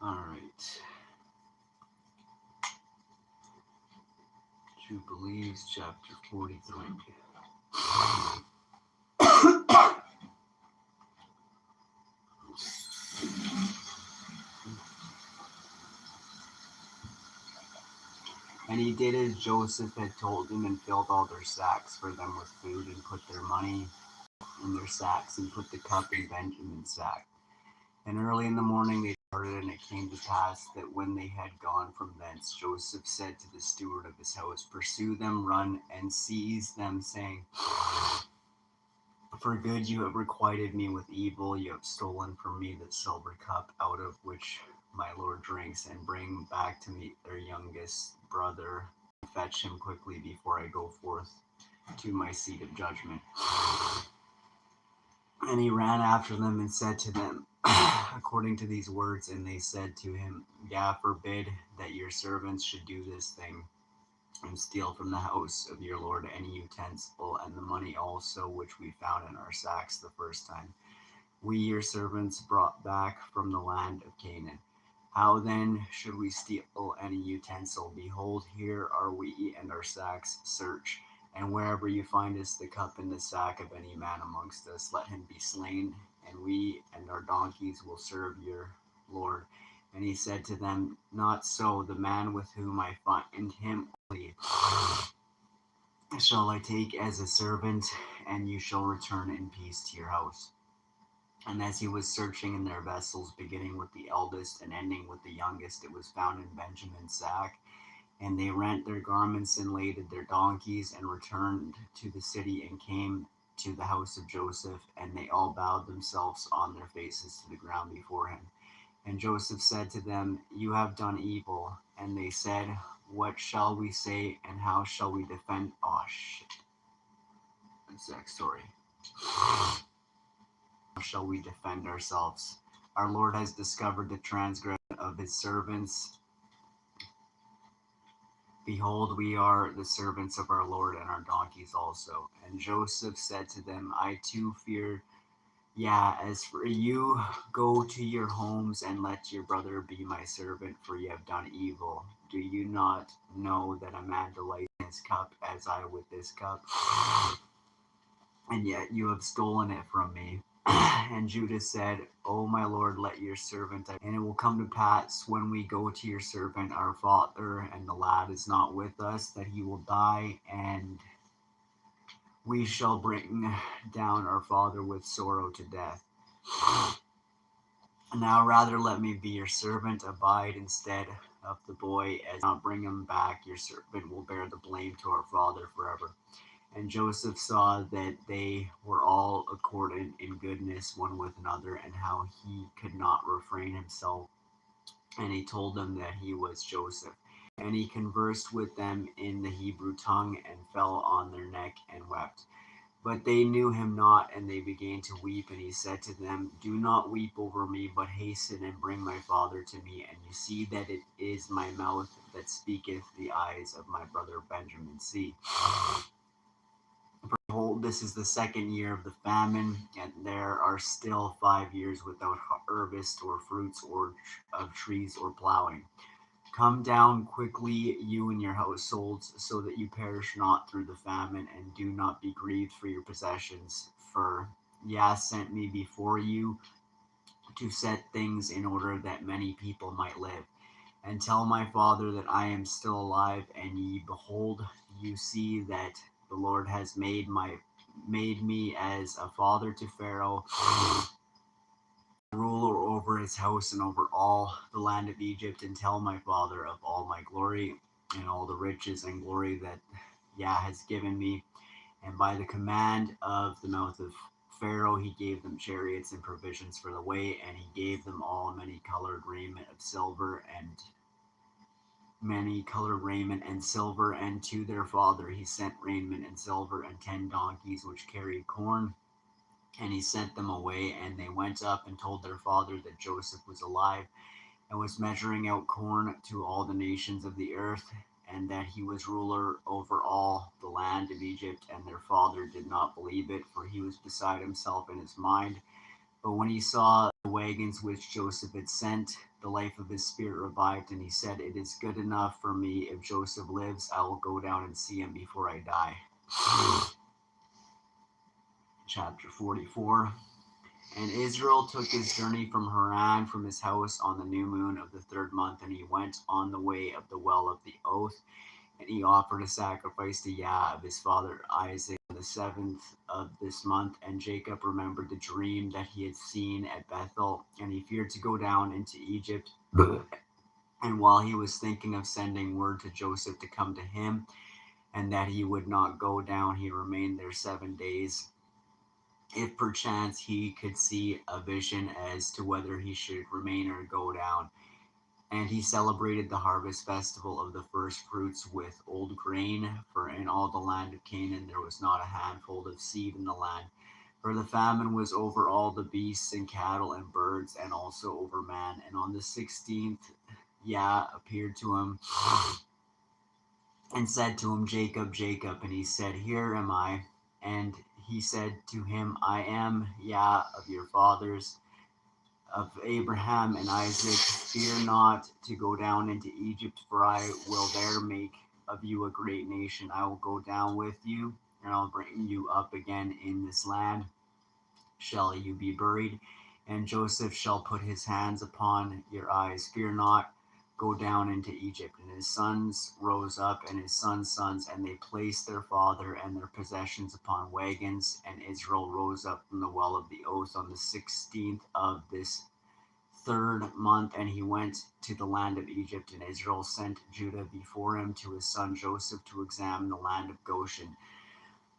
Alright. Jubilees, chapter 43. And he did as Joseph had told him, and filled all their sacks for them with food, and put their money in their sacks, and put the cup in Benjamin's sack. And early in the morning they departed, and it came to pass that when they had gone from thence, Joseph said to the steward of his house, Pursue them, run, and seize them, saying, For good you have requited me with evil, you have stolen from me the silver cup out of which my lord drinks, and bring back to me their youngest brother, and fetch him quickly before I go forth to my seat of judgment. And he ran after them and said to them, according to these words, and they said to him, Yah forbid that your servants should do this thing, and steal from the house of your Lord any utensil, and the money also which we found in our sacks the first time we your servants brought back from the land of Canaan. How then should we steal any utensil? Behold, here are we and our sacks. Search, and wherever you find us the cup in the sack of any man amongst us, let him be slain, and we and our donkeys will serve your Lord. And he said to them, Not so, the man with whom I find him only shall I take as a servant, and you shall return in peace to your house. And as he was searching in their vessels, beginning with the eldest and ending with the youngest, it was found in Benjamin's sack. And they rent their garments and laded their donkeys, and returned to the city, and came to the house of Joseph, and they all bowed themselves on their faces to the ground before him. And Joseph said to them, You have done evil. And they said, What shall we say, and how shall we defend? Oh, shit. That's the next story. How shall we defend ourselves? Our Lord has discovered the transgression of his servants. Behold, we are the servants of our Lord, and our donkeys also. And Joseph said to them, I too fear. Yeah, as for you, go to your homes, and let your brother be my servant, for you have done evil. Do you not know that a man delights in his cup as I with this cup? And yet you have stolen it from me. And Judah said, O my Lord, let your servant, and it will come to pass when we go to your servant, our father, and the lad is not with us, that he will die, and we shall bring down our father with sorrow to death. Now rather let me be your servant, abide instead of the boy, as not bring him back, your servant will bear the blame to our father forever. And Joseph saw that they were all accordant in goodness one with another, and how he could not refrain himself. And he told them that he was Joseph. And he conversed with them in the Hebrew tongue, and fell on their neck and wept. But they knew him not, and they began to weep. And he said to them, Do not weep over me, but hasten and bring my father to me. And you see that it is my mouth that speaketh, the eyes of my brother Benjamin see. Behold, this is the second year of the famine, and there are still 5 years without harvest, or fruits, or of trees, or plowing. Come down quickly, you and your households, so that you perish not through the famine, and do not be grieved for your possessions. For Yah sent me before you to set things in order that many people might live. And tell my father that I am still alive, and ye behold, you see that the Lord has made me as a father to Pharaoh, ruler over his house and over all the land of Egypt. And tell my father of all my glory and all the riches and glory that Yah has given me. And by the command of the mouth of Pharaoh, he gave them chariots and provisions for the way, and he gave them all many colored raiment of silver, and silver, and to their father he sent raiment and silver, and 10 donkeys which carried corn. And he sent them away, and they went up and told their father that Joseph was alive, and was measuring out corn to all the nations of the earth, and that he was ruler over all the land of Egypt. And their father did not believe it, for he was beside himself in his mind. But when he saw the wagons which Joseph had sent, the life of his spirit revived, and he said, "It is good enough for me. If Joseph lives, I will go down and see him before I die." Chapter 44. And Israel took his journey from Haran, from his house on the new moon of the 3rd month, and he went on the way of the well of the oath, and he offered a sacrifice to Yah of his father Isaac on the 7th of this month. And Jacob remembered the dream that he had seen at Bethel, and he feared to go down into Egypt. And while he was thinking of sending word to Joseph to come to him, and that he would not go down, he remained there 7 days, if perchance he could see a vision as to whether he should remain or go down. And he celebrated the harvest festival of the first fruits with old grain, for in all the land of Canaan there was not a handful of seed in the land. For the famine was over all the beasts and cattle and birds, and also over man. And on the 16th, Yah appeared to him and said to him, "Jacob, Jacob." And he said, "Here am I." And he said to him, "I am Yah of your fathers, of Abraham and Isaac. Fear not to go down into Egypt, for I will there make of you a great nation. I will go down with you, and I'll bring you up again in this land. Shall you be buried? And Joseph shall put his hands upon your eyes. Fear not, go down into Egypt." And his sons rose up, and his sons' sons, and they placed their father and their possessions upon wagons. And Israel rose up from the well of the oath on the 16th of this 3rd month, and he went to the land of Egypt. And Israel sent Judah before him to his son Joseph to examine the land of Goshen.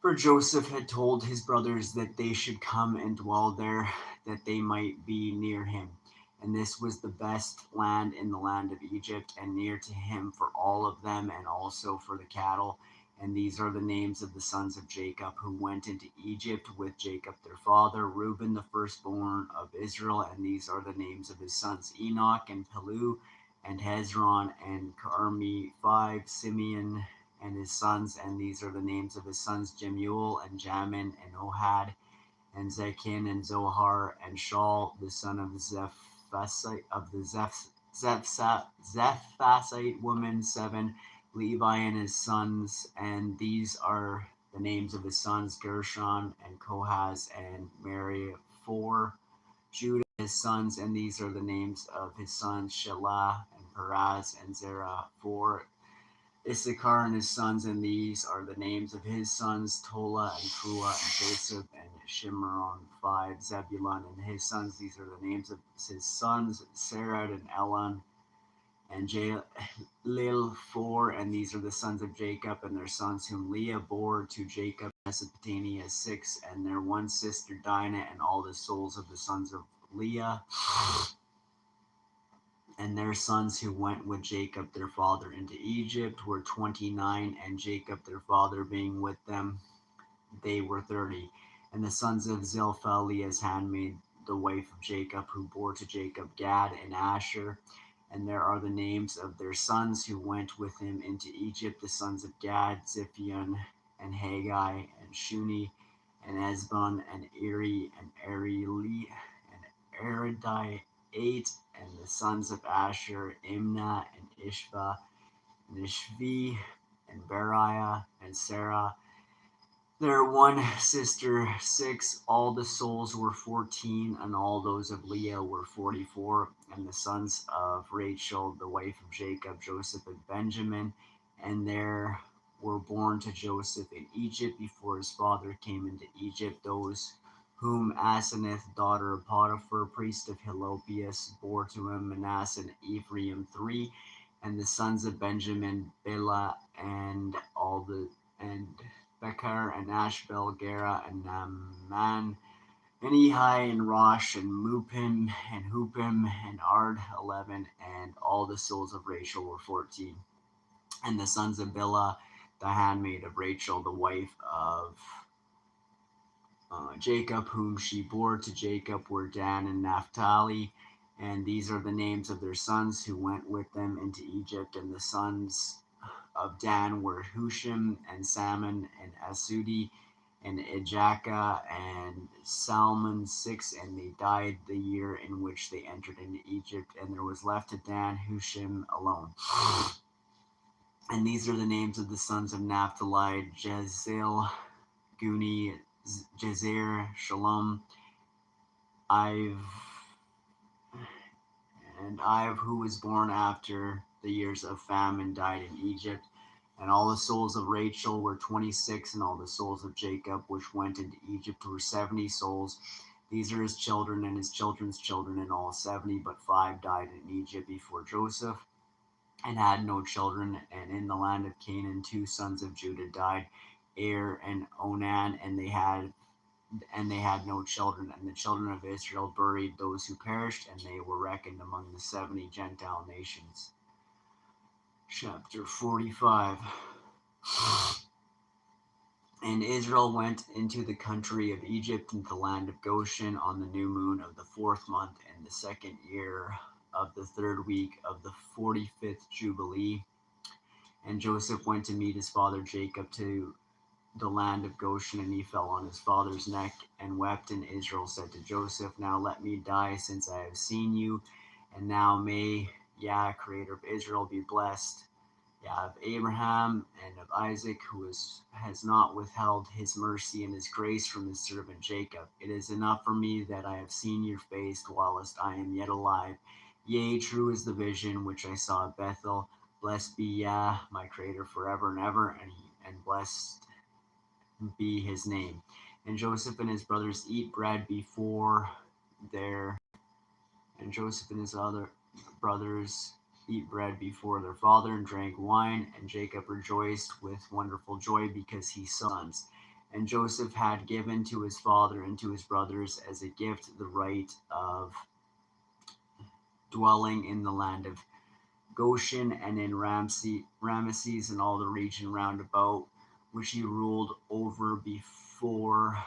For Joseph had told his brothers that they should come and dwell there, that they might be near him. And this was the best land in the land of Egypt, and near to him for all of them, and also for the cattle. And these are the names of the sons of Jacob who went into Egypt with Jacob their father: Reuben, the firstborn of Israel. And these are the names of his sons: Enoch, and Pelu, and Hezron, and Carmi, 5. Simeon and his sons, and these are the names of his sons: Jemuel, and Jamin, and Ohad, and Zechon, and Zohar, and Shaul, the son of Zephasite woman, 7. Levi and his sons, and these are the names of his sons: Gershon, and Kohaz, and Merari, 4. Judah his sons, and these are the names of his sons: Shelah, and Perez, and Zerah, 4. Issachar and his sons, and these are the names of his sons: Tola, and Phua, and Joseph, and Shimron, 5. Zebulun and his sons, these are the names of his sons: Serad, and Elon, and Jalil, 4. And these are the sons of Jacob and their sons, whom Leah bore to Jacob, Mesopotamia, 6. And their one sister Dinah, and all the souls of the sons of Leah and their sons who went with Jacob their father into Egypt were 29, and Jacob their father being with them, they were 30. And the sons of Zilpah, Leah's handmaid, the wife of Jacob, who bore to Jacob Gad and Asher. And there are the names of their sons who went with him into Egypt: the sons of Gad, Ziphion, and Haggai, and Shuni, and Esbon, and Eri, and Areli, and Aridai, 8. And the sons of Asher: Imnah, and Ishva, and Ishvi, and Beriah, and Sarah, their one sister, 6. All the souls were 14, and all those of Leah were 44. And the sons of Rachel, the wife of Jacob, Joseph, and Benjamin. And there were born to Joseph in Egypt, before his father came into Egypt, those whom Asenath, daughter of Potiphar, priest of Helopius, bore to him: Manasseh and Ephraim, 3. And the sons of Benjamin, Bela, and Becher, and Ashbel, Gera, and Naaman, and Ehi, and Rosh, and Mupim, and Hupim, and Ard, 11. And all the souls of Rachel were 14. And the sons of Bilhah, the handmaid of Rachel, the wife of Jacob, whom she bore to Jacob, were Dan and Naphtali. And these are the names of their sons who went with them into Egypt. And the sons of Dan were Hushim, and Salmon, and Asudi, and Ijaka and Salmon 6, and they died the year in which they entered into Egypt, and there was left to Dan Hushim alone. And these are the names of the sons of Naphtali: Jezeel, Guni, Jezer, Shalom, Iv, and Iv, who was born after the years of famine, died in Egypt. And all the souls of Rachel were 26, and all the souls of Jacob, which went into Egypt, were 70 souls. These are his children and his children's children, and all 70, but 5 died in Egypt before Joseph, and had no children. And in the land of Canaan 2 sons of Judah died, Er and Onan, and they had no children. And the children of Israel buried those who perished, and they were reckoned among the 70 Gentile nations. Chapter 45. And Israel went into the country of Egypt, into the land of Goshen, on the new moon of the 4th month, in the 2nd year of the 3rd week of the 45th Jubilee. And Joseph went to meet his father Jacob to the land of Goshen, and he fell on his father's neck and wept. And Israel said to Joseph, now let me die, since I have seen you. And now may Yah, creator of Israel, be blessed, Yah of Abraham and of Isaac, who has not withheld his mercy and his grace from his servant Jacob. It is enough for me that I have seen your face whilst I am yet alive. Yea, true is the vision which I saw at Bethel. Blessed be Yah, my creator, forever and ever, and blessed be his name. And Joseph and his brothers eat bread before their and Joseph and his other brothers eat bread before their father, and drank wine, and Jacob rejoiced with wonderful joy because he saw sons. And Joseph had given to his father and to his brothers as a gift the right of dwelling in the land of Goshen and in Ramesses and all the region round about, which he ruled over before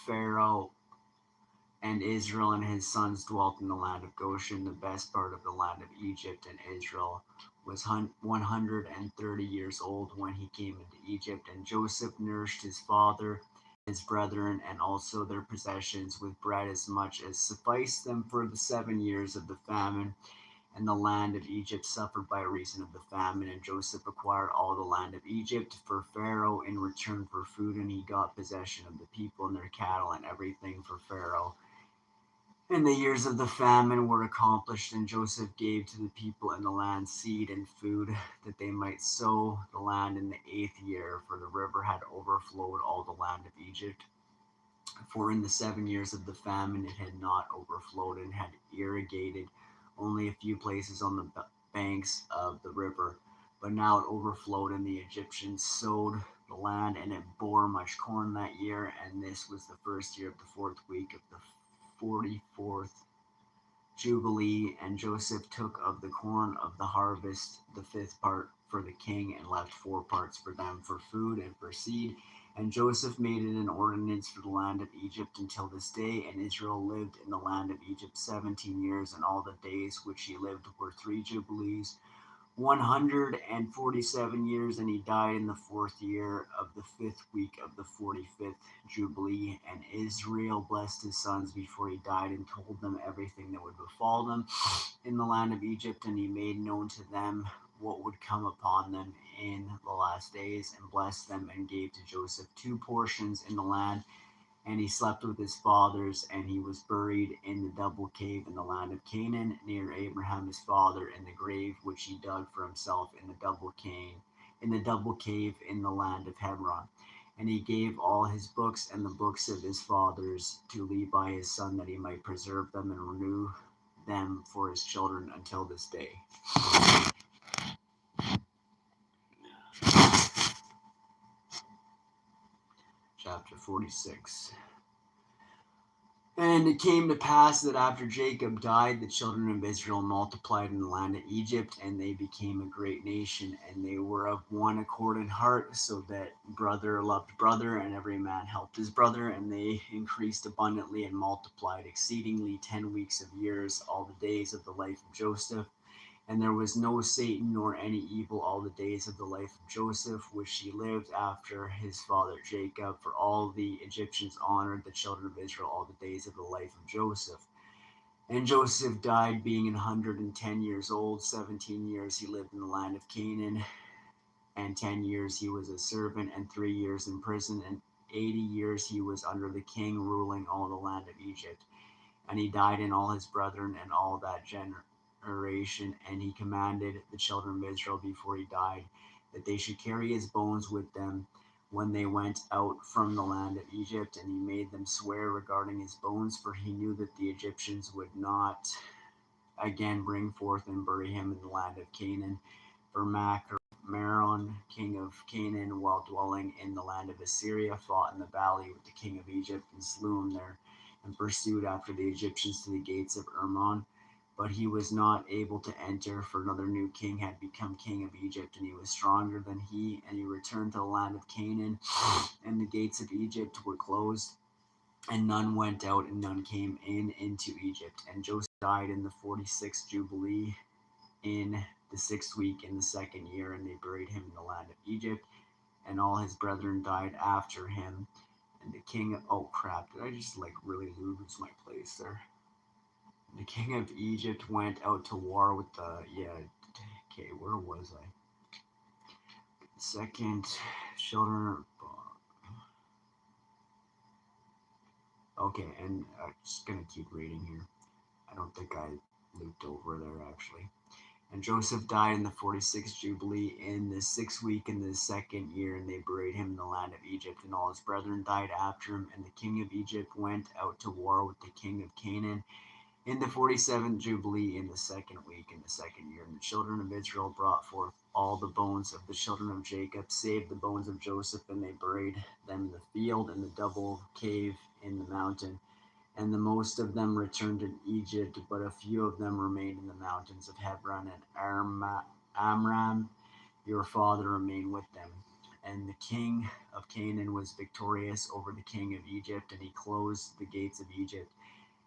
Pharaoh. And Israel and his sons dwelt in the land of Goshen, the best part of the land of Egypt. And Israel was 130 years old when he came into Egypt. And Joseph nourished his father, his brethren, and also their possessions with bread, as much as sufficed them for the 7 years of the famine. And the land of Egypt suffered by reason of the famine. And Joseph acquired all the land of Egypt for Pharaoh in return for food, and he got possession of the people and their cattle and everything for Pharaoh. And the years of the famine were accomplished, and Joseph gave to the people in the land seed and food, that they might sow the land in the 8th year, for the river had overflowed all the land of Egypt. For in the 7 years of the famine it had not overflowed, and had irrigated only a few places on the banks of the river. But now it overflowed, and the Egyptians sowed the land, and it bore much corn that year. And this was the 1st year of the 4th week of the 44th Jubilee. And Joseph took of the corn of the harvest the 5th part for the king, and left 4 parts for them for food and for seed. And Joseph made it an ordinance for the land of Egypt until this day. And Israel lived in the land of Egypt 17 years, and all the days which he lived were 3 Jubilees, 147 years. And he died in the 4th year of the 5th week of the 45th Jubilee. And Israel blessed his sons before he died, and told them everything that would befall them in the land of Egypt. And he made known to them what would come upon them in the last days, and blessed them, and gave to Joseph 2 portions in the land. And he slept with his fathers, and he was buried in the double cave in the land of Canaan, near Abraham his father, in the grave which he dug for himself in the double cave in the land of Hebron. And he gave all his books and the books of his fathers to Levi his son, that he might preserve them and renew them for his children until this day. Chapter 46. And it came to pass that after Jacob died, the children of Israel multiplied in the land of Egypt, and they became a great nation, and they were of one accord in heart, so that brother loved brother, and every man helped his brother. And they increased abundantly and multiplied exceedingly 10 weeks of years, all the days of the life of Joseph. And there was no Satan nor any evil all the days of the life of Joseph, which he lived after his father Jacob. For all the Egyptians honored the children of Israel all the days of the life of Joseph. And Joseph died being 110 years old. 17 years he lived in the land of Canaan, and 10 years he was a servant, and 3 years in prison, and 80 years he was under the king, ruling all the land of Egypt. And he died, and all his brethren, and all that generation. And he commanded the children of Israel before he died that they should carry his bones with them when they went out from the land of Egypt. And he made them swear regarding his bones, for he knew that the Egyptians would not again bring forth and bury him in the land of Canaan. For Maron, king of Canaan, while dwelling in the land of Assyria, fought in the valley with the king of Egypt and slew him there, and pursued after the Egyptians to the gates of Ermon. But he was not able to enter, for another new king had become king of Egypt, and he was stronger than he. And he returned to the land of Canaan, and the gates of Egypt were closed, and none went out, and none came in into Egypt. And Joseph died in the 46th Jubilee, in the 6th week, in the 2nd year, and they buried him in the land of Egypt. And all his brethren died after him. And the king of, oh crap, did I just like really lose my place there? The king of Egypt went out to war with the, okay, where was I? Second, children, okay, and I'm just gonna keep reading here. I don't think I looped over there actually. And Joseph died in the 46th Jubilee, in the 6th week, in the 2nd year, and they buried him in the land of Egypt. And all his brethren died after him. And the king of Egypt went out to war with the king of Canaan in the 47th Jubilee, in the 2nd week, in the 2nd year. And the children of Israel brought forth all the bones of the children of Jacob, save the bones of Joseph, and they buried them in the field, in the double cave in the mountain. And the most of them returned to Egypt, but a few of them remained in the mountains of Hebron, and Amram, your father, remained with them. And the king of Canaan was victorious over the king of Egypt, and he closed the gates of Egypt.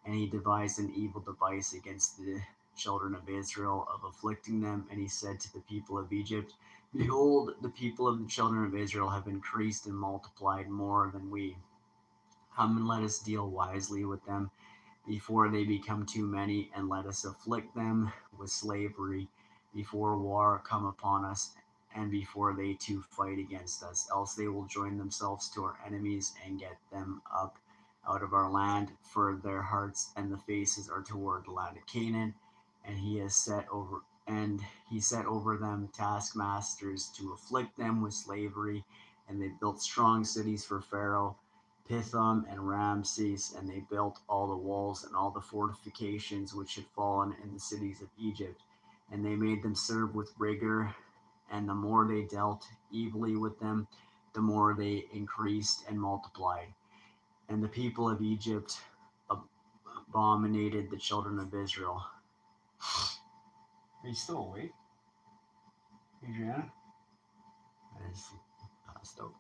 And he devised an evil device against the children of Israel, of afflicting them. And he said to the people of Egypt, behold, the people of the children of Israel have increased and multiplied more than we. Come and let us deal wisely with them before they become too many, and let us afflict them with slavery before war come upon us, and before they too fight against us. Else they will join themselves to our enemies and get them up out of our land, for their hearts and the faces are toward the land of Canaan. And he set over them taskmasters to afflict them with slavery. And they built strong cities for Pharaoh, Pithom and Ramses, and they built all the walls and all the fortifications which had fallen in the cities of Egypt. And they made them serve with rigor, and the more they dealt evilly with them, the more they increased and multiplied. And the people of Egypt abominated the children of Israel. Are you still awake, Adriana? I just passed out.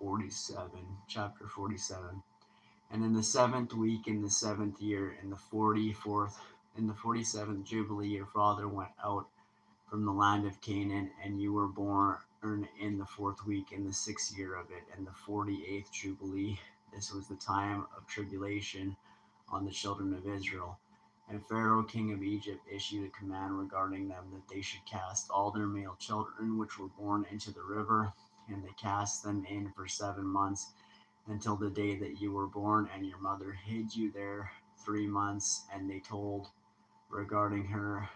47, chapter 47. And in the 7th week, in the 7th year, in the 47th Jubilee, your father went out from the land of Canaan, and you were born in the 4th week, in the 6th year of it, and the 48th Jubilee. This was the time of tribulation on the children of Israel. And Pharaoh, king of Egypt, issued a command regarding them, that they should cast all their male children which were born into the river. And they cast them in for 7 months, until the day that you were born, and your mother hid you there 3 months. And they told regarding her,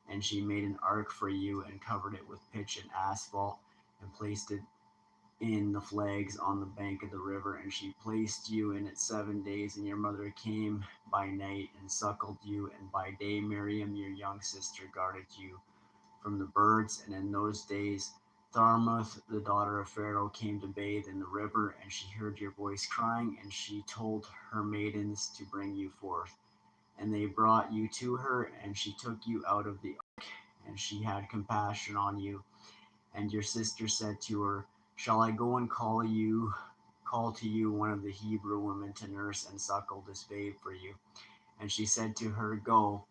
and she made an ark for you, and covered it with pitch and asphalt, and placed it in the flags on the bank of the river. And she placed you in it 7 days. And your mother came by night and suckled you, and by day Miriam, your young sister, guarded you from the birds. And in those days Tharmuth, the daughter of Pharaoh, came to bathe in the river, and she heard your voice crying, and she told her maidens to bring you forth. And they brought you to her, and she took you out of the ark, and she had compassion on you. And your sister said to her, shall I go and call to you one of the Hebrew women to nurse and suckle this babe for you? And she said to her, Go.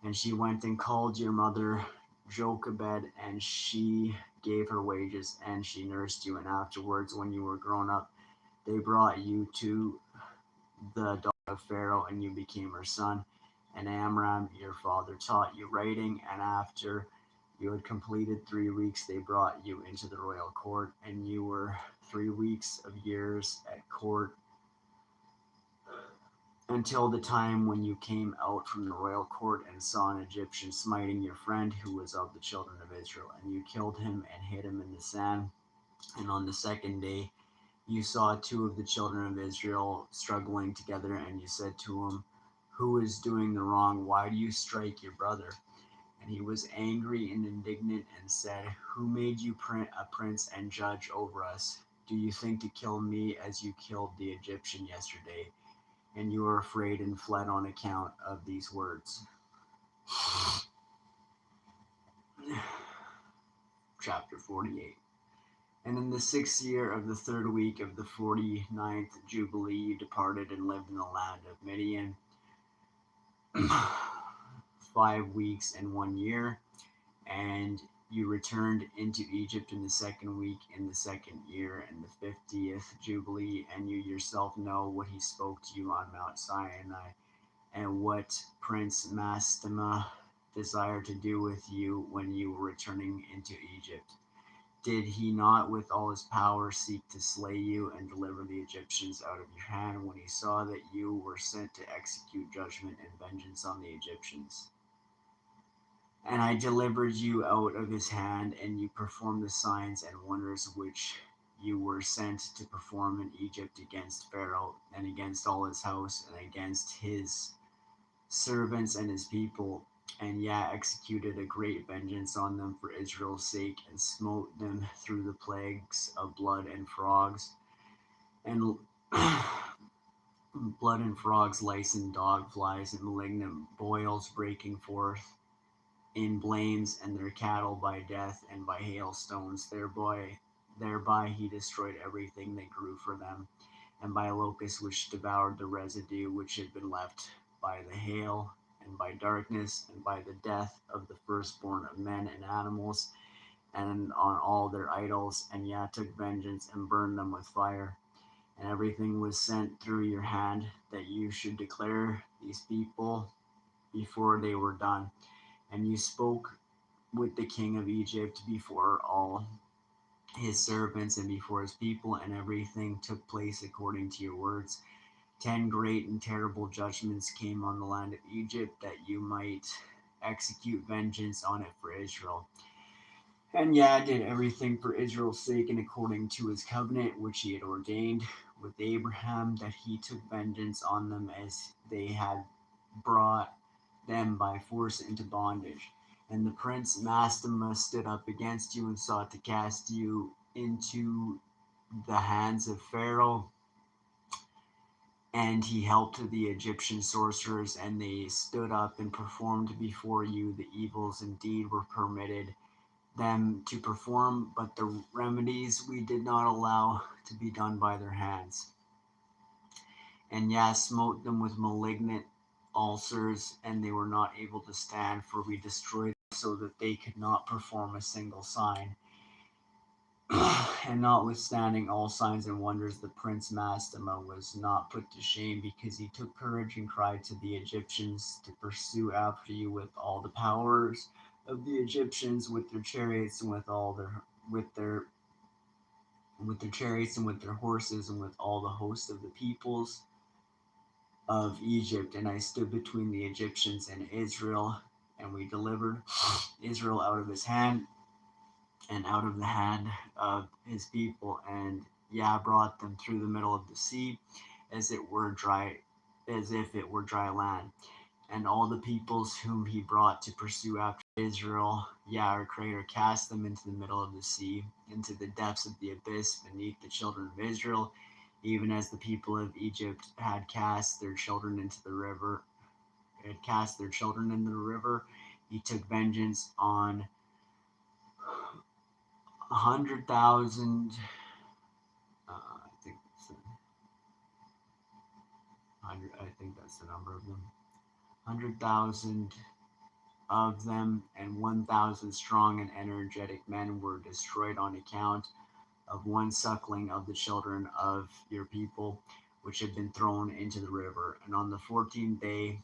And she went and called your mother Jochebed, and she gave her wages, and she nursed you. And afterwards, when you were grown up, they brought you to the daughter of Pharaoh, and you became her son. And Amram, your father, taught you writing, and after you had completed 3 weeks, they brought you into the royal court, and you were 3 weeks of years at court until the time when you came out from the royal court and saw an Egyptian smiting your friend who was of the children of Israel, and you killed him and hid him in the sand. And on the second day, you saw two of the children of Israel struggling together, and you said to him, Who is doing the wrong? Why do you strike your brother? And he was angry and indignant and said, Who made you a prince and judge over us? Do you think to kill me as you killed the Egyptian yesterday? And you were afraid and fled on account of these words. Chapter 48. And in the 6th year of the 3rd week of the 49th Jubilee, you departed and lived in the land of Midian 5 weeks and 1 year. And you returned into Egypt in the 2nd week, in the 2nd year, and the 50th Jubilee. And you yourself know what he spoke to you on Mount Sinai, and what Prince Mastema desired to do with you when you were returning into Egypt. Did he not with all his power seek to slay you and deliver the Egyptians out of your hand when he saw that you were sent to execute judgment and vengeance on the Egyptians? And I delivered you out of his hand, and you performed the signs and wonders which you were sent to perform in Egypt against Pharaoh and against all his house and against his servants and his people, and executed a great vengeance on them for Israel's sake, and smote them through the plagues of blood and frogs, and blood and frogs, lice and dog flies, and malignant boils breaking forth in blains, and their cattle by death and by hailstones. Thereby he destroyed everything that grew for them, and by locusts which devoured the residue which had been left by the hail, and by darkness, and by the death of the firstborn of men and animals, and on all their idols, and took vengeance and burned them with fire. And everything was sent through your hand, that you should declare these people before they were done. And you spoke with the king of Egypt before all his servants and before his people, and everything took place according to your words. 10 great and terrible judgments came on the land of Egypt, that you might execute vengeance on it for Israel. And did everything for Israel's sake and according to his covenant which he had ordained with Abraham, that he took vengeance on them as they had brought them by force into bondage. And the prince Mastema stood up against you and sought to cast you into the hands of Pharaoh. And he helped the Egyptian sorcerers, and they stood up and performed before you the evils indeed were permitted them to perform, but the remedies we did not allow to be done by their hands. And smote them with malignant ulcers, and they were not able to stand, for we destroyed them so that they could not perform a single sign. And notwithstanding all signs and wonders, the prince Mastema was not put to shame, because he took courage and cried to the Egyptians to pursue after you with all the powers of the Egyptians, with their chariots and with their chariots and with their horses, and with all the host of the peoples of Egypt. And I stood between the Egyptians and Israel, and we delivered Israel out of his hand and out of the hand of his people, and brought them through the middle of the sea, as if it were dry land. And all the peoples whom he brought to pursue after Israel, our Creator cast them into the middle of the sea, into the depths of the abyss beneath the children of Israel, even as the people of Egypt had cast their children into the river. He took vengeance on 100,000. I think that's the number of them. 100,000 of them, and 1,000 strong and energetic men were destroyed on account of one suckling of the children of your people, which had been thrown into the river. And on the 14th day,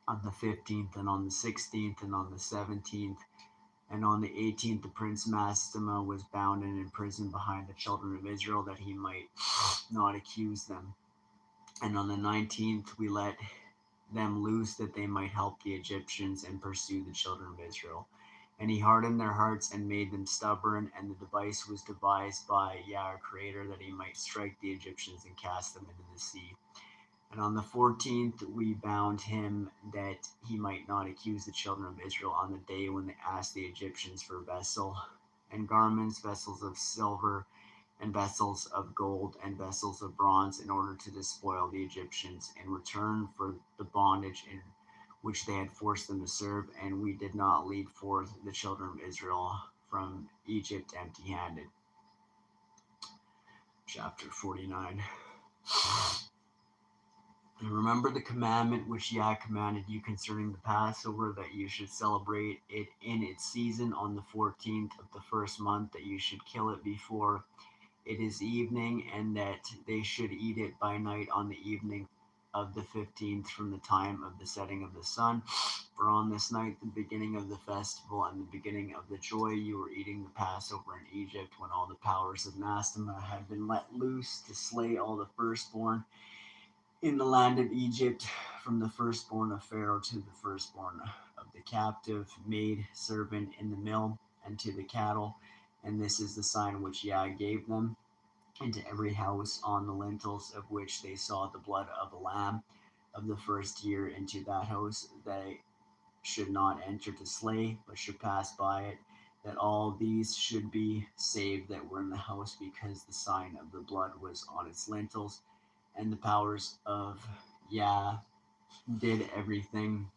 on the 15th, and on the 16th, and on the 17th, and on the 18th, the prince Mastema was bound and imprisoned behind the children of Israel, that he might not accuse them. And on the 19th, we let them loose, that they might help the Egyptians and pursue the children of Israel. And he hardened their hearts and made them stubborn, and the device was devised by Yah, Creator, that he might strike the Egyptians and cast them into the sea. And on the 14th, we bound him, that he might not accuse the children of Israel on the day when they asked the Egyptians for vessel and garments, vessels of silver, and vessels of gold, and vessels of bronze, in order to despoil the Egyptians in return for the bondage in which they had forced them to serve. And we did not lead forth the children of Israel from Egypt empty handed. Chapter 49. And remember the commandment which Yah commanded you concerning the Passover, that you should celebrate it in its season on the 14th of the first month, that you should kill it before it is evening, and that they should eat it by night on the evening of the 15th from the time of the setting of the sun. For on this night, the beginning of the festival and the beginning of the joy, you were eating the Passover in Egypt, when all the powers of Mastema had been let loose to slay all the firstborn in the land of Egypt, from the firstborn of Pharaoh to the firstborn of the captive maid servant in the mill, and to the cattle. And this is the sign which Yah gave them: into every house on the lintels of which they saw the blood of a lamb of the first year, into that house they should not enter to slay, but should pass by it, that all these should be saved that were in the house, because the sign of the blood was on its lintels. And the powers of Yah did everything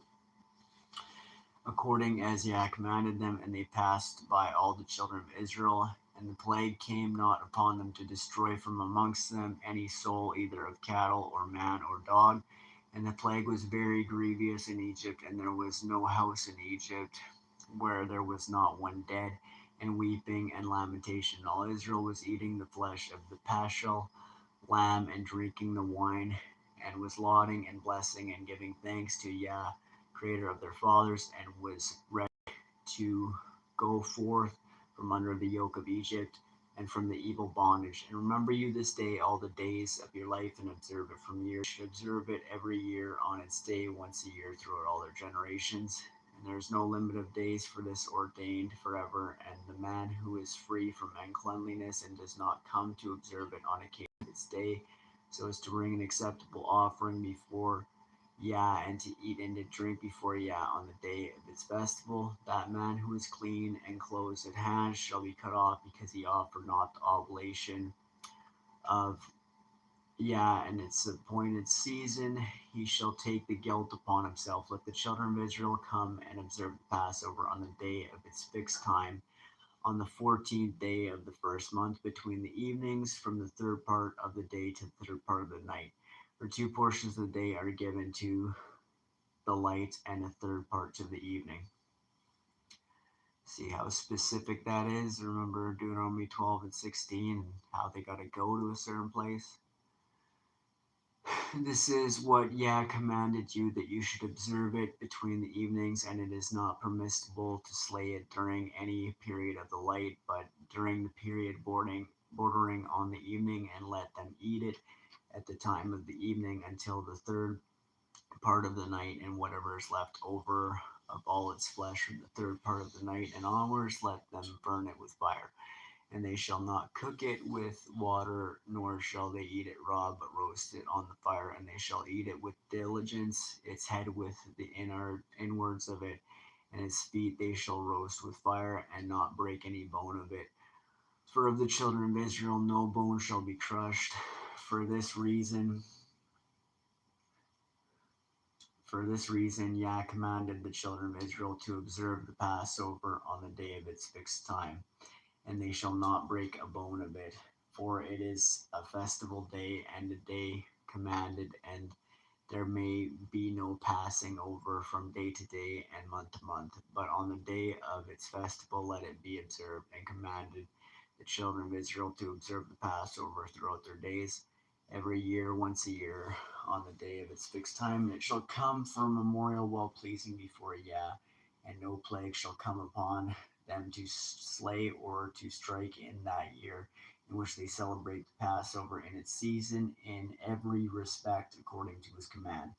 according as Yah commanded them, and they passed by all the children of Israel. And the plague came not upon them to destroy from amongst them any soul, either of cattle or man or dog. And the plague was very grievous in Egypt, and there was no house in Egypt where there was not one dead, and weeping and lamentation. All Israel was eating the flesh of the paschal lamb, and drinking the wine, and was lauding and blessing and giving thanks to Yah, Creator of their fathers, and was ready to go forth from under the yoke of Egypt, and from the evil bondage. And remember you this day all the days of your life, and observe it from year. You should observe it every year on its day, once a year, throughout all their generations. And there is no limit of days, for this ordained forever. And the man who is free from uncleanliness, and does not come to observe it on occasion of its day, so as to bring an acceptable offering before Yah, and to eat and to drink before Yah on the day of its festival, that man who is clean and clothes at hand shall be cut off, because he offered not the oblation of Yah in its appointed season. He shall take the guilt upon himself. Let the children of Israel come and observe the Passover on the day of its fixed time, on the 14th day of the first month, between the evenings, from the third part of the day to the third part of the night. For 2 portions of the day are given to the light, and a third part to the evening. See how specific that is? Remember Deuteronomy 12 and 16, and how they got to go to a certain place? This is what Yah commanded you, that you should observe it between the evenings, and it is not permissible to slay it during any period of the light, but during the period bordering on the evening, and let them eat it at the time of the evening until the third part of the night, and whatever is left over of all its flesh from the third part of the night and onwards, let them burn it with fire. And they shall not cook it with water, nor shall they eat it raw, but roast it on the fire. And they shall eat it with diligence, its head with the inwards of it, and its feet they shall roast with fire, and not break any bone of it. For of the children of Israel no bone shall be crushed. For this reason, Yah commanded the children of Israel to observe the Passover on the day of its fixed time, and they shall not break a bone of it, for it is a festival day, and a day commanded, and There may be no passing over from day to day and month to month, but on the day of its festival let it be observed, and commanded the children of Israel to observe the Passover throughout their days, every year, once a year, on the day of its fixed time. And it shall come for a memorial well pleasing before Yah, and no plague shall come upon them to slay or to strike in that year in which they celebrate the Passover in its season in every respect according to his command.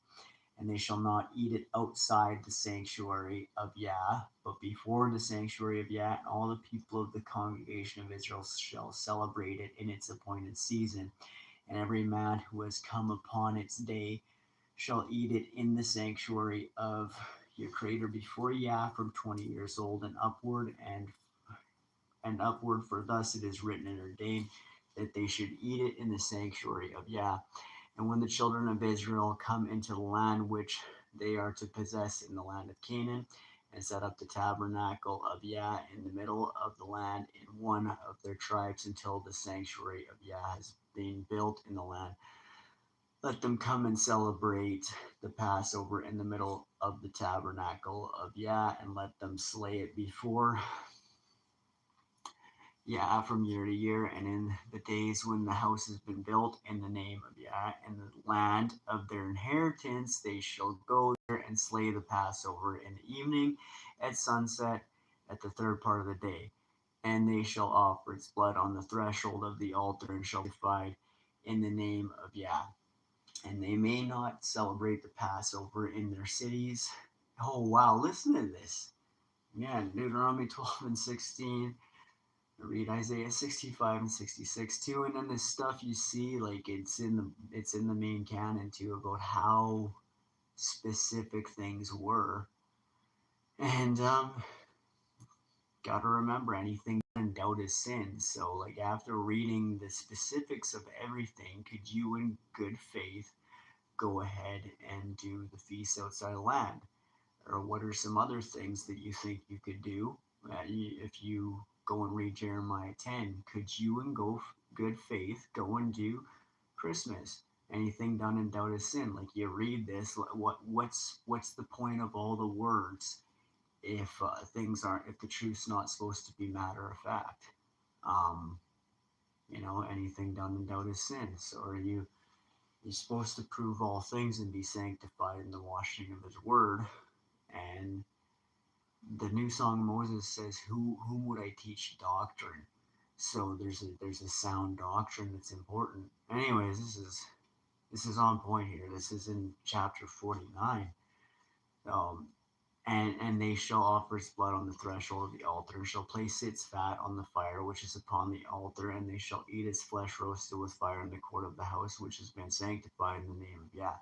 And they shall not eat it outside the sanctuary of Yah, but before the sanctuary of Yah, and all the people of the congregation of Israel shall celebrate it in its appointed season. And every man who has come upon its day shall eat it in the sanctuary of your creator before Yah from 20 years old and upward, for thus it is written and ordained that they should eat it in the sanctuary of Yah. And when the children of Israel come into the land which they are to possess in the land of Canaan, and set up the tabernacle of Yah in the middle of the land in one of their tribes until the sanctuary of Yah has been built in the land, let them come and celebrate the Passover in the middle of the tabernacle of Yah, and let them slay it before Yah from year to year, and in the days when the house has been built in the name of Yah, in the land of their inheritance, they shall go there and slay the Passover in the evening at sunset at the third part of the day. And they shall offer its blood on the threshold of the altar, and shall be sanctified in the name of Yah. And they may not celebrate the Passover in their cities. Oh, wow, listen to this. Yeah, Deuteronomy 12 and 16. Read Isaiah 65 and 66 too, and then the stuff you see, like it's in the main canon too, about how specific things were. And gotta remember, anything in doubt is sin. So like, after reading the specifics of everything, could you in good faith go ahead and do the feast outside of land? Or what are some other things that you think you could do? If you go and read Jeremiah 10, could you in good faith go and do Christmas? Anything done in doubt is sin. Like, you read this, what's the point of all the words if things aren't, if the truth's not supposed to be matter of fact? Um, anything done in doubt is sin. So you're supposed to prove all things and be sanctified in the washing of his word. And the new song Moses says, whom would I teach doctrine? So there's a sound doctrine that's important. Anyways, this is on point here. This is in chapter 49. Um, and they shall offer its blood on the threshold of the altar, and shall place its fat on the fire which is upon the altar, and they shall eat its flesh roasted with fire in the court of the house which has been sanctified in the name of Yah.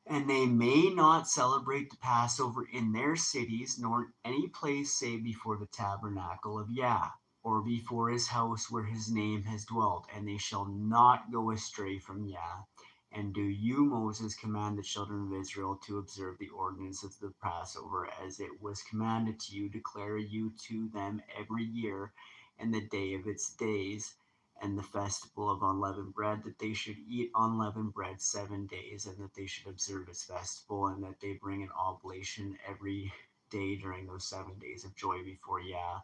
And they may not celebrate the Passover in their cities, nor any place save before the tabernacle of Yah, or before his house where his name has dwelt, and they shall not go astray from Yah. And do you, Moses, command the children of Israel to observe the ordinance of the Passover as it was commanded to you, declare you to them every year, and the day of its days, and the festival of unleavened bread, that they should eat unleavened bread 7 days, and that they should observe its festival, and that they bring an oblation every day during those 7 days of joy before Yah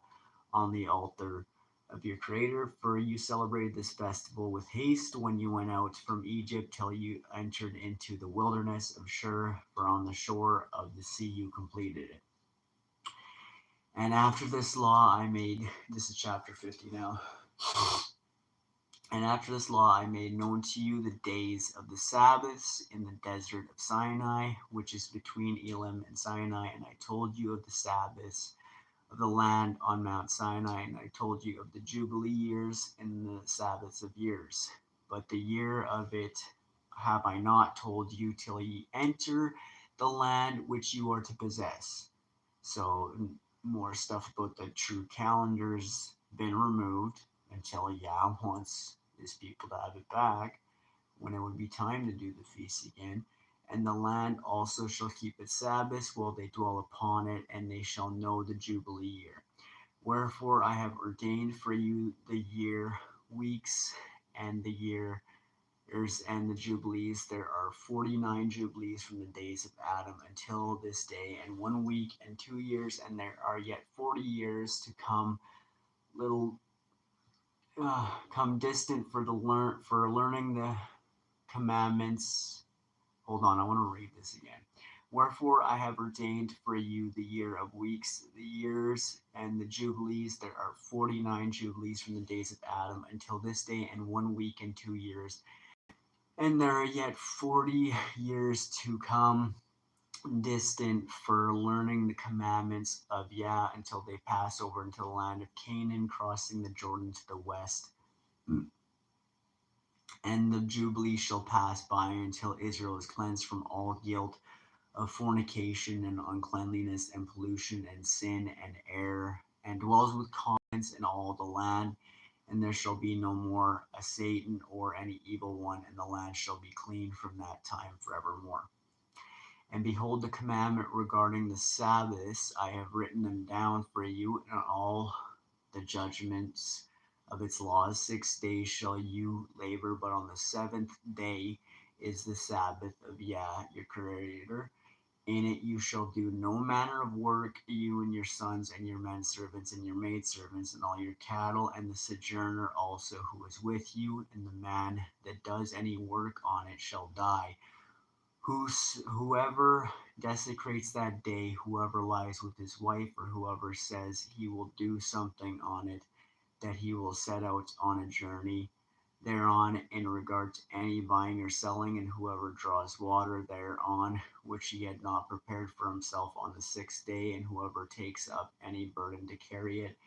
on the altar of your creator. For you celebrated this festival with haste when you went out from Egypt till you entered into the wilderness of Shur, for on the shore of the sea you completed it. And after this law I made, this is chapter 50 now. And after this law I made known to you the days of the Sabbaths in the desert of Sinai, which is between Elim and Sinai, and I told you of the Sabbaths of the land on Mount Sinai, and I told you of the Jubilee years and the Sabbaths of years. But the year of it have I not told you till ye enter the land which you are to possess. So more stuff about the true calendar's been removed until Yah wants his people to have it back, when it would be time to do the feast again. And the land also shall keep its Sabbaths while they dwell upon it, and they shall know the Jubilee year. Wherefore I have ordained for you the year weeks, and the year And the Jubilees. There are 49 Jubilees from the days of Adam until this day, and 1 week and 2 years, and there are yet 40 years to come. Little come distant for learning the commandments. Hold on, I want to read this again. Wherefore I have ordained for you the year of weeks, the years, and the Jubilees. There are 49 Jubilees from the days of Adam until this day, and 1 week and 2 years. And there are yet 40 years to come, distant for learning the commandments of Yah until they pass over into the land of Canaan, crossing the Jordan to the west. And the Jubilee shall pass by until Israel is cleansed from all guilt of fornication and uncleanliness and pollution and sin and error, and dwells with confidence in all the land. And there shall be no more a Satan or any evil one, and the land shall be clean from that time forevermore. And behold, the commandment regarding the Sabbaths, I have written them down for you in all the judgments of its laws. 6 days shall you labor, but on the seventh day is the Sabbath of Yah, your Creator. In it you shall do no manner of work, you and your sons and your men servants and your maidservants and all your cattle, and the sojourner also who is with you, and the man that does any work on it shall die. Whoever desecrates that day, whoever lies with his wife, or whoever says he will do something on it, that he will set out on a journey thereon in regard to any buying or selling, and whoever draws water thereon, which he had not prepared for himself on the 6th day, and whoever takes up any burden to carry it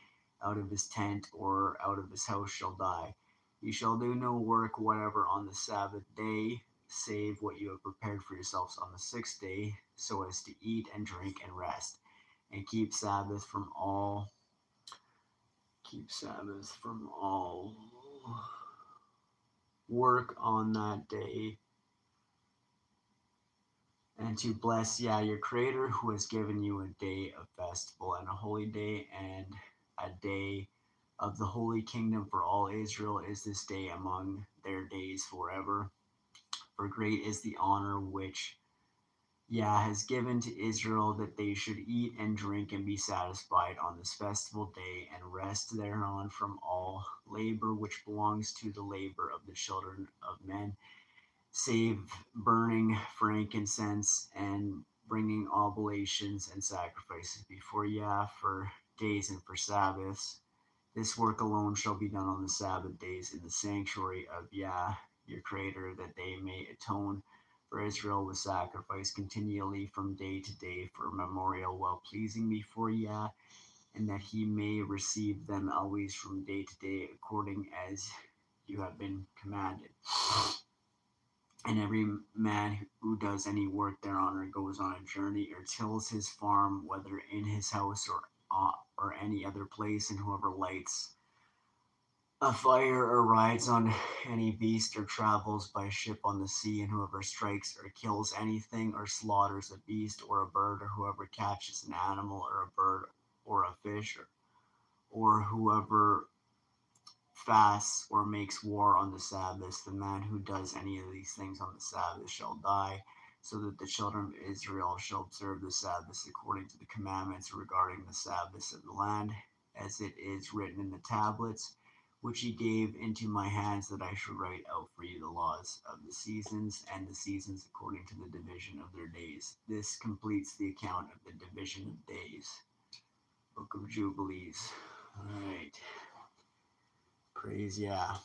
out of his tent or out of his house shall die. You shall do no work whatever on the Sabbath day, save what you have prepared for yourselves on the 6th day, so as to eat and drink and rest, and keep Sabbath from all work on that day, and to bless Yah your Creator, who has given you a day of festival and a holy day, and a day of the holy kingdom for all Israel is this day among their days forever. For great is the honor which Yah has given to Israel, that they should eat and drink and be satisfied on this festival day, and rest thereon from all labor which belongs to the labor of the children of men, save burning frankincense and bringing oblations and sacrifices before Yah for days and for Sabbaths. This work alone shall be done on the Sabbath days in the sanctuary of Yah your Creator, that they may atone for Israel with sacrifice continually from day to day for a memorial well pleasing before Yah, and that he may receive them always from day to day according as you have been commanded. And every man who does any work thereon, or goes on a journey, or tills his farm, whether in his house or any other place, and whoever lights a fire or rides on any beast or travels by ship on the sea, and whoever strikes or kills anything or slaughters a beast or a bird, or whoever catches an animal or a bird or a fish, or whoever fasts or makes war on the Sabbath, the man who does any of these things on the Sabbath shall die, so that the children of Israel shall observe the Sabbath according to the commandments regarding the Sabbaths of the land, as it is written in the tablets, which he gave into my hands, that I should write out for you the laws of the seasons, and the seasons according to the division of their days. This completes the account of the division of days. Book of Jubilees. All right. Praise Yah.